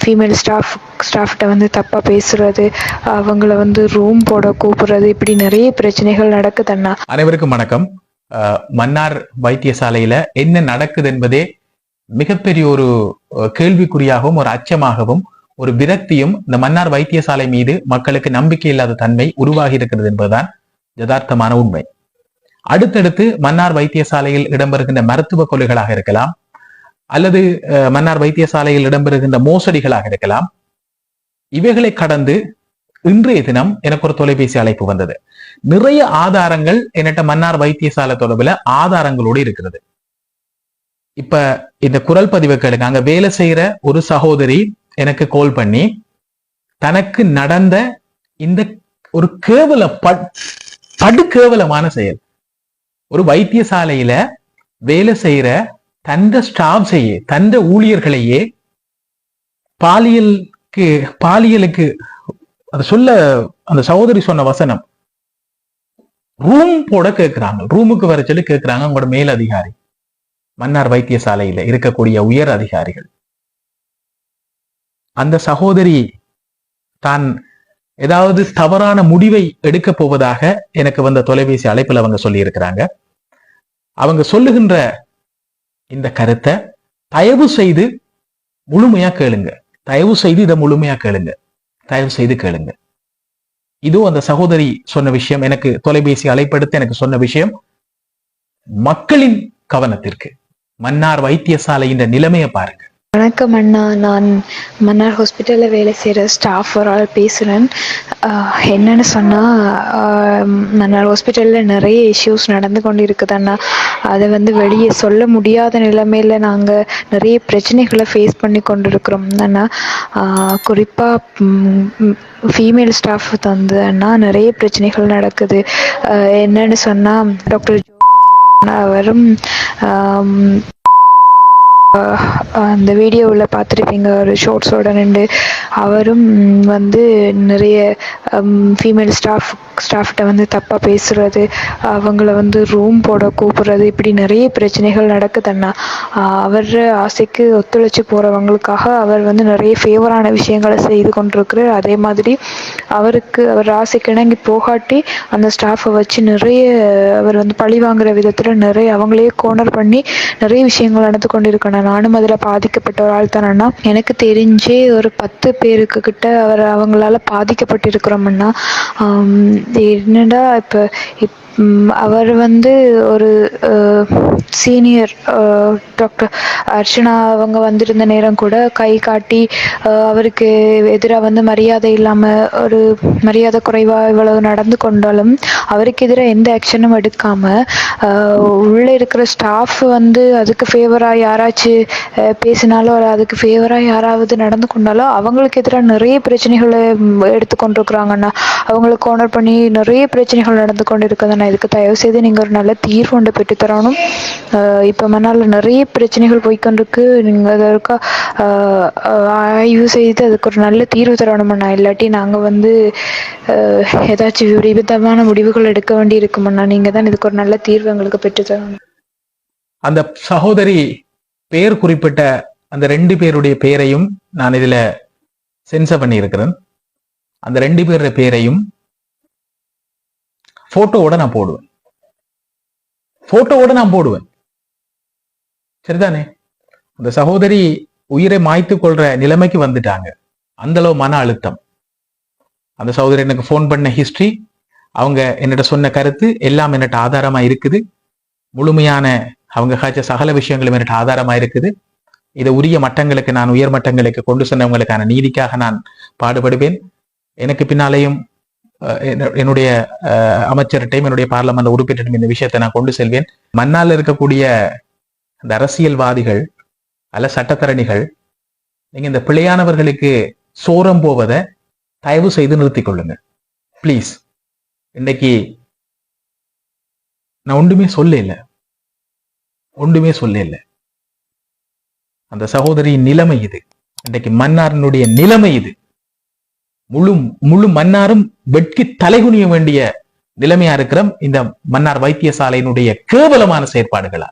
Female ஸ்டாஃப்கிட்ட வந்து தப்பாக பேசுறது, அவங்கள வந்து ரூம் போட கூப்பிடுறது, இப்படி நிறைய பிரச்சனைகள் நடக்குதுண்ணா. அனைவருக்கும் வணக்கம். மன்னார் வைத்தியசாலையில என்ன நடக்குது என்பதே மிகப்பெரிய ஒரு கேள்விக்குறியாகவும் ஒரு அச்சமாகவும் ஒரு விரக்தியும் இந்த மன்னார் வைத்தியசாலை மீது மக்களுக்கு நம்பிக்கை இல்லாத தன்மை உருவாகி இருக்கிறது என்பதுதான் யதார்த்தமான உண்மை. அடுத்தடுத்து மன்னார் வைத்தியசாலையில் இடம்பெறுகின்ற மருத்துவ கொலைகளாக இருக்கலாம், அல்லது மன்னார் வைத்தியசாலையில் இடம்பெறுகின்ற மோசடிகளாக இருக்கலாம். இவைகளை கடந்து இன்றைய தினம் எனக்கு ஒரு தொலைபேசி அழைப்பு வந்தது. நிறைய ஆதாரங்கள் என்கிட்ட மன்னார் வைத்தியசாலை தொடர்பில் ஆதாரங்களோடு இருக்கிறது. இப்ப இந்த குரல் பதிவு கேளுங்க. அங்க வேலை செய்யற ஒரு சகோதரி எனக்கு கால் பண்ணி தனக்கு நடந்த இந்த ஒரு படுகேவலமான செயல், ஒரு வைத்தியசாலையில வேலை செய்யற தந்த ஸ்டாஃப்ஸையே தந்த ஊழியர்களையே பாலியலுக்கு அதை சொல்ல அந்த சகோதரி சொன்ன வசனம், ரூம் போட கேட்கிறாங்க, ரூமுக்கு வர சொல்லி கேட்கிறாங்க உங்களோட மேல் அதிகாரி, மன்னார் வைத்தியசாலையில இருக்கக்கூடிய உயர் அதிகாரிகள். அந்த சகோதரி தான் ஏதாவது தவறான முடிவை எடுக்க போவதாக எனக்கு வந்த தொலைபேசி அழைப்புல அவங்க சொல்லி இருக்கிறாங்க. அவங்க சொல்லுகின்ற இந்த கருத்தை தயவு செய்து முழுமையா கேளுங்க. தயவு செய்து இதை முழுமையா கேளுங்க. தயவு செய்து கேளுங்க. இதோ அந்த சகோதரி சொன்ன விஷயம், எனக்கு தொலைபேசி அழைப்படுத்த எனக்கு சொன்ன விஷயம் மக்களின் கவனத்திற்கு. மன்னார் வைத்தியசாலையின் நிலைமையை பாருங்க. வணக்கம் அண்ணா, நான் மன்னார் ஹாஸ்பிட்டலில் வேலை செய்கிற ஸ்டாஃப் ஒரு ஆள் பேசுகிறேன். என்னன்னு சொன்னால், மன்னார் ஹாஸ்பிட்டலில் நிறைய இஷ்யூஸ் நடந்து கொண்டு இருக்குது அண்ணா. அதை வந்து வெளியே சொல்ல முடியாத நிலைமையில் நாங்கள் நிறைய பிரச்சனைகளை ஃபேஸ் பண்ணி கொண்டு இருக்கிறோம் அண்ணா. குறிப்பாக ஃபீமேல் ஸ்டாஃப் தந்து அண்ணா நிறைய பிரச்சனைகள் நடக்குது. என்னன்னு சொன்னால், டாக்டர் அவரும் அந்த வீடியோவில் பார்த்துருப்பீங்க, ஒரு ஷார்ட்ஸோட நின்று அவரும் வந்து நிறைய ஃபீமேல் ஸ்டாஃப்கிட்ட வந்து தப்பாக பேசுகிறது, அவங்கள வந்து ரூம் போட கூப்பிடுறது, இப்படி நிறைய பிரச்சனைகள் நடக்குதுண்ணா. அவர் ஆசைக்கு ஒத்துழைச்சி போகிறவங்களுக்காக அவர் வந்து நிறைய ஃபேவரான விஷயங்களை செய்து கொண்டிருக்கிறார். அதே மாதிரி அவர் ஆசைக்கு இணங்கி போகாட்டி அந்த ஸ்டாஃபை வச்சு நிறைய அவர் வந்து பழி வாங்குற விதத்தில் நிறைய அவங்களே கோனர் பண்ணி நிறைய விஷயங்கள் நடந்து கொண்டிருக்கணும். நானும் அதில் பாதிக்கப்பட்ட ஒரு ஆள் தானண்ணா. எனக்கு தெரிஞ்சே ஒரு 10 பேருக்கு கிட்ட அவங்களால பாதிக்கப்பட்டிருக்கிறோம்னா. என்னடா இப்போ அவர் வந்து ஒரு சீனியர் டாக்டர் அர்ச்சனா அவங்க வந்திருந்த நேரம் கூட கை காட்டி அவருக்கு எதிராக வந்து மரியாதை இல்லாமல், ஒரு மரியாதை குறைவாக இவ்வளவு நடந்து கொண்டாலும் அவருக்கு எதிராக எந்த ஆக்ஷனும் எடுக்காமல் உள்ளே இருக்கிற ஸ்டாஃப் வந்து அதுக்கு ஃபேவராக யாராச்சும் பேசினாலோ அதுக்கு ஃபேவராக யாராவது நடந்து கொண்டாலோ அவங்களுக்கு எதிராக நிறைய பிரச்சனைகளை எடுத்துக்கொண்டிருக்கிறாங்கண்ணா. அவங்களுக்கு கோனர் பண்ணி நிறைய பிரச்சனைகள் நடந்து கொண்டு இருக்குதுண்ணா. இதுக்கு தயவு செய்து நீங்கள் ஒரு நல்ல தீர்வு ஒன்று பெற்றுத்தரணும். இப்போ மன்னால நிறைய பிரச்சனைகள் போய்கொண்டிருக்கு. நீங்கள் அதற்கா ஆய்வு செய்து அதுக்கு ஒரு நல்ல தீர்வு தரணுமண்ணா. இல்லாட்டி நாங்கள் வந்து ஏதாச்சும் விபரீதமான முடிவுகள் எடுக்க வேண்டி இருக்குமண்ணா. நீங்கள் தான் இதுக்கு ஒரு நல்ல தீர்வு எங்களுக்கு பெற்றுத்தரணும். அந்த சகோதரி பெயர் குறிப்பிட்ட அந்த 2 பேருடைய பெயரையும் நான் இதுல சென்சர் பண்ணி இருக்கிறேன். அந்த 2 பேருடைய பெயரையும் போட்டோவோட நான் போடுவேன். சரிதானே? அந்த சகோதரி உயிரை மாய்த்து கொள்ற நிலைமைக்கு வந்துட்டாங்க. அந்த அளவு மன அழுத்தம். அந்த சகோதரி எனக்கு போன் பண்ண ஹிஸ்டரி, அவங்க என்னிட்ட சொன்ன கருத்து எல்லாம் என்னட்ட ஆதாரமா இருக்குது. முழுமையான அவங்க காய்ச்ச சகல விஷயங்களும் என்னட்ட ஆதாரமா இருக்குது. இதை உரிய மட்டங்களுக்கு, நான் உயர் மட்டங்களுக்கு கொண்டு சென்றவங்களுக்கான நீதிக்காக நான் பாடுபடுவேன். எனக்கு பின்னாலேயும் என்னுடைய அமைச்சர்கிட்டையும் என்னுடைய பார்லமெண்ட் உறுப்பினரிடம் இந்த விஷயத்தை நான் கொண்டு செல்வேன். மன்னால இருக்கக்கூடிய அந்த அரசியல்வாதிகள் அல்ல சட்டத்தரணிகள், நீங்க இந்த பிழையானவர்களுக்கு சோரம் போவதை தயவு செய்து நிறுத்திக் கொள்ளுங்க பிளீஸ். இன்னைக்கு நான் ஒன்றுமே சொல்ல. அந்த சகோதரியின் நிலைமை இது. இன்றைக்கு மன்னாரினுடைய நிலைமை இது. முழு மன்னாரும் வெட்கி தலைகுனிய வேண்டிய நிலைமையா இருக்கிற இந்த மன்னார் வைத்தியசாலையினுடைய கேவலமான செயற்பாடுகளா